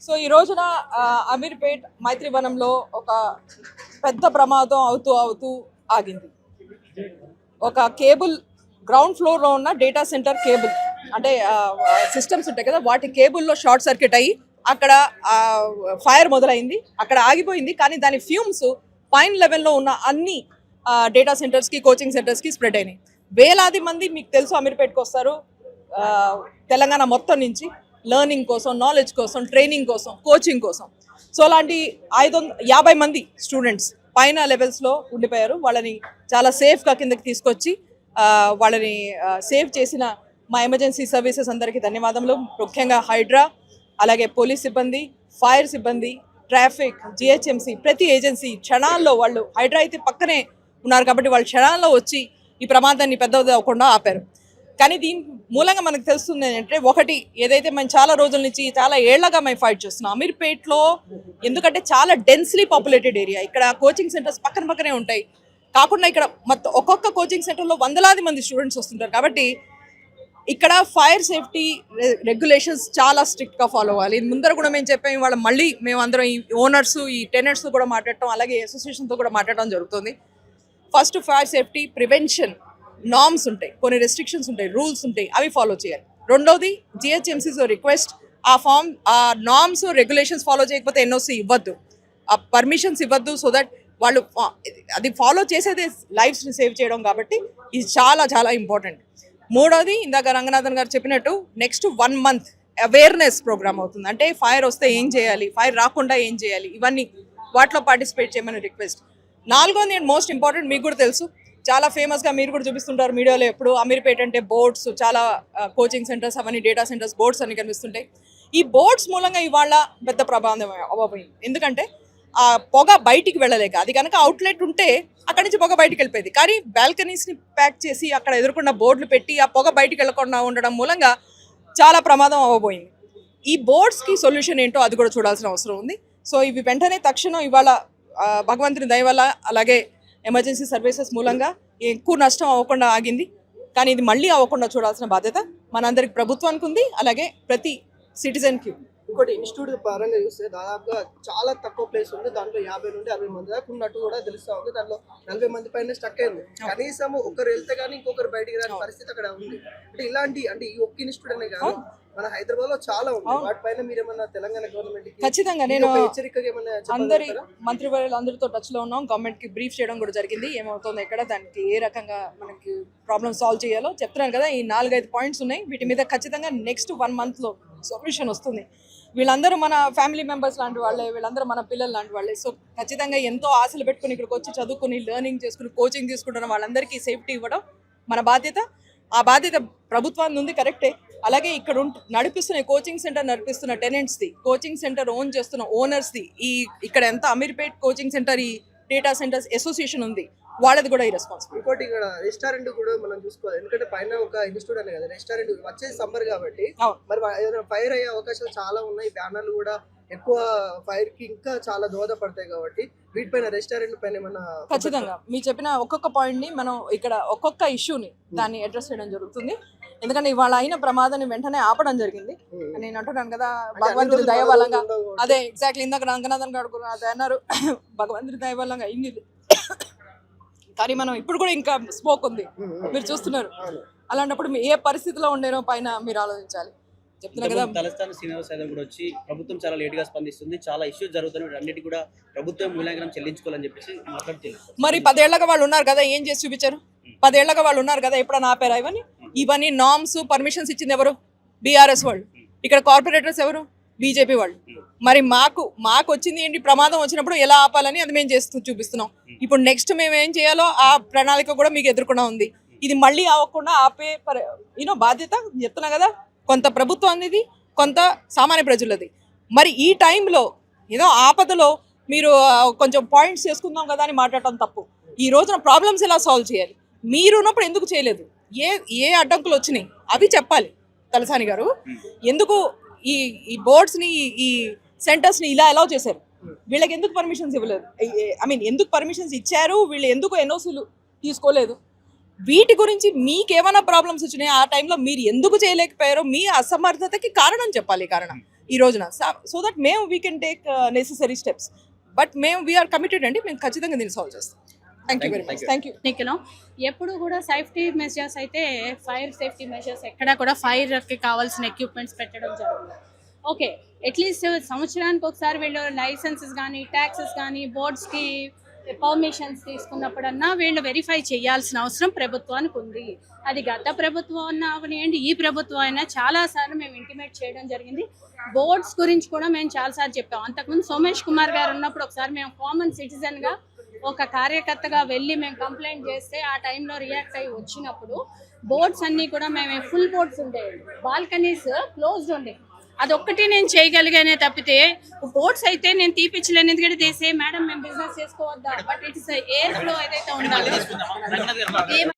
So ఈ రోజున అమీర్పేట్ మైత్రివనంలో ఒక పెద్ద ప్రమాదం అవుతూ ఆగింది. ఒక కేబుల్ గ్రౌండ్ ఫ్లోర్లో ఉన్న డేటా సెంటర్ కేబుల్ అంటే సిస్టమ్స్ ఉంటాయి కదా, వాటి కేబుల్లో షార్ట్ సర్క్యూట్ అయ్యి అక్కడ ఫైర్ మొదలైంది, అక్కడ ఆగిపోయింది. కానీ దాని ఫ్యూమ్స్ పైన లెవెల్లో ఉన్న అన్ని డేటా సెంటర్స్కి, కోచింగ్ సెంటర్స్కి స్ప్రెడ్ అయినాయి. వేలాది మంది మీకు తెలుసు అమీర్పేట్కి వస్తారు తెలంగాణ మొత్తం నుంచి లెర్నింగ్ కోసం, నాలెడ్జ్ కోసం, ట్రైనింగ్ కోసం, కోచింగ్ కోసం. సో అలాంటి 550 మంది స్టూడెంట్స్ పైన లెవెల్స్లో ఉండిపోయారు. వాళ్ళని చాలా సేఫ్గా కిందకి తీసుకొచ్చి వాళ్ళని సేవ్ చేసిన మా ఎమర్జెన్సీ సర్వీసెస్ అందరికీ ధన్యవాదములు. ముఖ్యంగా హైడ్రా, అలాగే పోలీస్ సిబ్బంది, ఫైర్ సిబ్బంది, ట్రాఫిక్, జిహెచ్ఎంసీ, ప్రతి ఏజెన్సీ క్షణాల్లో వాళ్ళు, హైడ్రా అయితే పక్కనే ఉన్నారు కాబట్టి వాళ్ళు క్షణాల్లో వచ్చి ఈ ప్రమాదాన్ని పెద్దది అవ్వకుండా ఆపారు. కానీ దీని మూలంగా మనకు తెలుస్తుంది ఏంటంటే, ఒకటి ఏదైతే మేము చాలా రోజుల నుంచి, చాలా ఏళ్లగా మేము ఫైట్ చేస్తున్నాం అమీర్పేట్లో. ఎందుకంటే చాలా డెన్స్లీ పాపులేటెడ్ ఏరియా, ఇక్కడ కోచింగ్ సెంటర్స్ పక్కనే ఉంటాయి. కాకుండా ఇక్కడ మొత్తం ఒక్కొక్క కోచింగ్ సెంటర్లో వందలాది మంది స్టూడెంట్స్ వస్తుంటారు. కాబట్టి ఇక్కడ ఫైర్ సేఫ్టీ రెగ్యులేషన్స్ చాలా స్ట్రిక్ట్గా ఫాలో అవ్వాలి. ముందర కూడా మేము చెప్పాము, వాళ్ళ మళ్ళీ మేము అందరం ఈ ఓనర్స్, ఈ టెనెంట్స్తో కూడా మాట్లాడటం, అలాగే అసోసియేషన్తో కూడా మాట్లాడటం జరుగుతుంది. First fire safety prevention norms ఉంటాయి, కొన్ని రెస్ట్రిక్షన్స్ ఉంటాయి, రూల్స్ ఉంటాయి, అవి ఫాలో చేయాలి. రెండోది జిహెచ్ఎంసీస్ రిక్వెస్ట్, ఆ నార్మ్స్ రెగ్యులేషన్స్ ఫాలో చేయకపోతే ఎన్ఓసి ఇవ్వద్దు, ఆ పర్మిషన్స్ ఇవ్వద్దు. సో దట్ వాళ్ళు అది ఫాలో చేసేదే లైఫ్స్ని సేవ్ చేయడం, కాబట్టి ఇది చాలా చాలా ఇంపార్టెంట్. మూడోది ఇందాక రంగనాథన్ గారు చెప్పినట్టు నెక్స్ట్ 1 month అవేర్నెస్ ప్రోగ్రామ్ అవుతుంది. అంటే ఫైర్ వస్తే ఏం చేయాలి, ఫైర్ రాకుండా ఏం చేయాలి, ఇవన్నీ వాటిలో పార్టిసిపేట్ చేయమని రిక్వెస్ట్. నాలుగోది అండ్ మోస్ట్ ఇంపార్టెంట్, మీకు కూడా తెలుసు, చాలా ఫేమస్గా మీరు కూడా చూపిస్తుంటారు మీడియాలో ఎప్పుడు, అమీర్పేట్ అంటే బోర్డ్స్, చాలా కోచింగ్ సెంటర్స్, అవన్నీ డేటా సెంటర్స్, బోర్డ్స్ అన్ని కనిపిస్తుంటాయి. ఈ బోర్డ్స్ మూలంగా ఇవాళ పెద్ద ప్రమాదం అవ్వబోయింది. ఎందుకంటే ఆ పొగ బయటికి వెళ్ళలేక, అది కనుక అవుట్లెట్ ఉంటే అక్కడి నుంచి పొగ బయటికి వెళ్ళిపోయింది. కానీ బాల్కనీస్ని ప్యాక్ చేసి అక్కడ ఎదుర్కొన్న బోర్డులు పెట్టి ఆ పొగ బయటికి వెళ్ళకుండా ఉండడం మూలంగా చాలా ప్రమాదం అవ్వబోయింది. ఈ బోర్డ్స్కి సొల్యూషన్ ఏంటో అది కూడా చూడాల్సిన అవసరం ఉంది. సో ఇవి వెంటనే తక్షణం ఇవాళ భగవంతుని దయ వల్ల, అలాగే ఎమర్జెన్సీ సర్వీసెస్ మూలంగా ఎక్కువ నష్టం అవ్వకుండా ఆగింది. కానీ ఇది మళ్ళీ అవ్వకుండా చూడాల్సిన బాధ్యత మనందరికి, ప్రభుత్వానికి ఉంది, అలాగే ప్రతి సిటిజన్కి. ఇంకోటి ఇన్స్టిట్యూట్ పరంగా చూస్తే దాదాపుగా చాలా తక్కువ ప్లేస్ ఉంది, దాంట్లో 50 నుండి 60 మంది దాకా ఉన్నట్టు కూడా తెలుస్తా ఉంది. దాంట్లో 40 మంది పైన స్టక్ అయింది. కనీసం ఒకరు వెళ్తే కానీ ఇంకొకరు బయటికి రాని పరిస్థితి అక్కడ ఉంది. అంటే ఇలాంటి, అంటే ఈ ఒక్క ఇన్స్టిట్యూట్ అనే కాదు, మన హైదరాబాద్ లో చాలా ఉంది. వాటిపైన మీరు ఏమన్నా తెలంగాణ గవర్నమెంట్ ఖచ్చితంగా నేను హెచ్చరికగా ఏమన్నా అందరి మంత్రివర్యులు అందరితో టచ్ లో ఉన్నాం. గవర్నమెంట్ కి బ్రీఫ్ చేయడం కూడా జరిగింది, ఏమవుతుంది ఎక్కడ, దానికి ఏ రకంగా మనకి ప్రాబ్లమ్ సాల్వ్ చేయాలో చెప్తున్నాను కదా. ఈ 4-5 పాయింట్స్ ఉన్నాయి, వీటి మీద ఖచ్చితంగా నెక్స్ట్ 1 month లో సొల్యూషన్ వస్తుంది. వీళ్ళందరూ మన ఫ్యామిలీ మెంబర్స్ లాంటి వాళ్ళే, వీళ్ళందరూ మన పిల్లలు లాంటి వాళ్ళే. సో ఖచ్చితంగా ఎంతో ఆశలు పెట్టుకుని ఇక్కడికి వచ్చి చదువుకుని, లెర్నింగ్ చేసుకుని, కోచింగ్ తీసుకుంటున్న వాళ్ళందరికీ సేఫ్టీ ఇవ్వడం మన బాధ్యత. ఆ బాధ్యత ప్రభుత్వాన్ని ఉంది, కరెక్టే. అలాగే ఇక్కడ నడిపిస్తున్న కోచింగ్ సెంటర్ నడిపిస్తున్న టెనెంట్స్ది, కోచింగ్ సెంటర్ ఓన్ చేస్తున్న ఓనర్స్ది, ఇక్కడ ఎంత అమీర్పేట్ కోచింగ్ సెంటర్, ఈ డేటా సెంటర్స్ అసోసియేషన్ ఉంది, వాళ్ళది కూడా ఈ రెస్పాన్సిబిలిటీ. ఇంకోటి ఇక్కడ రెస్టారెంట్ కూడా మనం చూసుకోవాలి. ఎందుకంటే పైన ఒక ఇన్స్టిట్యూట్ అనే కదా, రెస్టారెంట్ వచ్చేది సమ్మర్ కాబట్టి మరి ఏదైనా ఫైర్ అయ్యే అవకాశాలు చాలా ఉన్నాయి. బ్యానర్లు కూడా ఎక్కువ ఫైర్ కి ఇంకా చాలా దోహదపడతాయి కాబట్టి వీటిపైన, రెస్టారెంట్ పైన ఏమన్నా ఖచ్చితంగా మీరు చెప్పిన ఒక్కొక్క పాయింట్ ని మనం ఇక్కడ ఒక్కొక్క ఇష్యూని దాన్ని అడ్రస్ చేయడం జరుగుతుంది. ఎందుకంటే ఇవాళ అయిన ప్రమాదాన్ని వెంటనే ఆపడం జరిగింది. నేను అంటున్నాను కదా, భగవంతుడి దయ వల్లంగా, అదే ఎగ్జాక్ట్లీ ఇందాక రంగనాథన్ గారు అదే అన్నారు, భగవంతుడి దయ వల్లంగా అయింది. కానీ మనం ఇప్పుడు కూడా ఇంకా స్మోక్ ఉంది, మీరు చూస్తున్నారు. అలాంటప్పుడు ఏ పరిస్థితిలో ఉండేనో పైన మీరు ఆలోచించాలి. చెప్తున్నా కదా, తలస్థాన శ్రీనివాస్ యాదవ్ కూడా వచ్చి ప్రభుత్వం చాలా లేట్ గా స్పందిస్తుంది, చాలా ఇష్యూస్ జరుగుతున్నాయి, అన్నిటి కూడా ప్రభుత్వం మూల్యాంకనం చెల్లించుకోవాలని చెప్పేసి మాట్లాడుతుంది. మరి 10 ఏళ్లగా వాళ్ళు ఉన్నారు కదా, ఏం చేసి చూపించారు? 10 ఏళ్లగా వాళ్ళు ఉన్నారు కదా, ఎప్పుడైనా ఆపారా? ఇవన్నీ నార్మ్స్, పర్మిషన్స్ ఇచ్చింది ఎవరు? బీఆర్ఎస్ వాళ్ళు. ఇక్కడ కార్పొరేటర్స్ ఎవరు? బీజేపీ వాళ్ళు. మరి మాకు వచ్చింది ఏంటి? ప్రమాదం వచ్చినప్పుడు ఎలా ఆపాలని అది మేము చేస్తూ చూపిస్తున్నాం. ఇప్పుడు నెక్స్ట్ మేము ఏం చేయాలో ఆ ప్రణాళిక కూడా మీకు ఎదుర్కొన్నా ఉంది. ఇది మళ్ళీ అవ్వకుండా ఆపే బాధ్యత చెప్తున్నా కదా, కొంత ప్రభుత్వం అనేది, కొంత సామాన్య ప్రజలది. మరి ఈ టైంలో ఏదో ఆపదలో మీరు కొంచెం పాయింట్స్ చేసుకుందాం కదా అని మాట్లాడటం తప్పు. ఈ రోజున ప్రాబ్లమ్స్ ఎలా సాల్వ్ చేయాలి, మీరు ఉన్నప్పుడు ఎందుకు చేయలేదు, ఏ అడ్డంకులు వచ్చినాయి అవి చెప్పాలి. తలసాని గారు ఎందుకు ఈ బోర్డ్స్ని, ఈ సెంటర్స్ని ఇలా అలౌ చేశారు? వీళ్ళకి ఎందుకు పర్మిషన్స్ ఇవ్వలేదు? ఎందుకు పర్మిషన్స్ ఇచ్చారు? వీళ్ళు ఎందుకు ఎన్ఓసీలు తీసుకోలేదు? వీటి గురించి మీకేమైనా ప్రాబ్లమ్స్ వచ్చినాయి ఆ టైంలో మీరు ఎందుకు చేయలేకపోయారో మీ అసమర్థతకి కారణం చెప్పాలి కారణం ఈ రోజున సో దట్ మేము we can take necessary steps but మేము వీఆర్ కమిటెడ్ అండి మేము ఖచ్చితంగా దీన్ని సాల్వ్ చేస్తాం thank you very much thank you ఎన్నికలో ఎప్పుడు కూడా సేఫ్టీ మెజర్స్ అయితే ఫైర్ సేఫ్టీ మెజర్స్ ఎక్కడ కూడా ఫైర్కి కావాల్సిన ఎక్విప్మెంట్స్ పెట్టడం జరుగుతుంది. ఓకే, అట్లీస్ట్ సంవత్సరానికి ఒకసారి వీళ్ళు లైసెన్సెస్ కానీ ట్యాక్సెస్ కానీ బోర్డ్స్కి పర్మిషన్స్ తీసుకున్నప్పుడన్నా వీళ్ళు వెరిఫై చేయాల్సిన అవసరం ప్రభుత్వానికి ఉంది. అది గత ప్రభుత్వం అన్నా అవనివ్వండి, ఈ ప్రభుత్వం అయినా చాలాసార్లు మేము ఇంటిమేట్ చేయడం జరిగింది. బోర్డ్స్ గురించి కూడా మేము చాలాసార్లు చెప్పాం. అంతకుముందు సోమేష్ కుమార్ గారు ఉన్నప్పుడు ఒకసారి మేము కామన్ సిటిజన్గా ఒక కార్యకర్తగా వెళ్ళి మేము కంప్లైంట్ చేస్తే ఆ టైంలో రియాక్ట్ అయ్యి వచ్చినప్పుడు బోర్డ్స్ అన్నీ కూడా మేము ఫుల్ బోర్డ్స్ ఉండేవి, బాల్కనీస్ క్లోజ్డ్ ఉండేవి. అదొక్కటి నేను చేయగలిగానే తప్పితే బోర్డ్స్ అయితే నేను తీపిచ్చలేను. ఎందుకంటే దేశే మేడం మేము బిజినెస్ చేసుకోవద్దా, బట్ ఇట్స్ ఎయిర్ ఫ్లో ఏదైతే ఉండాలి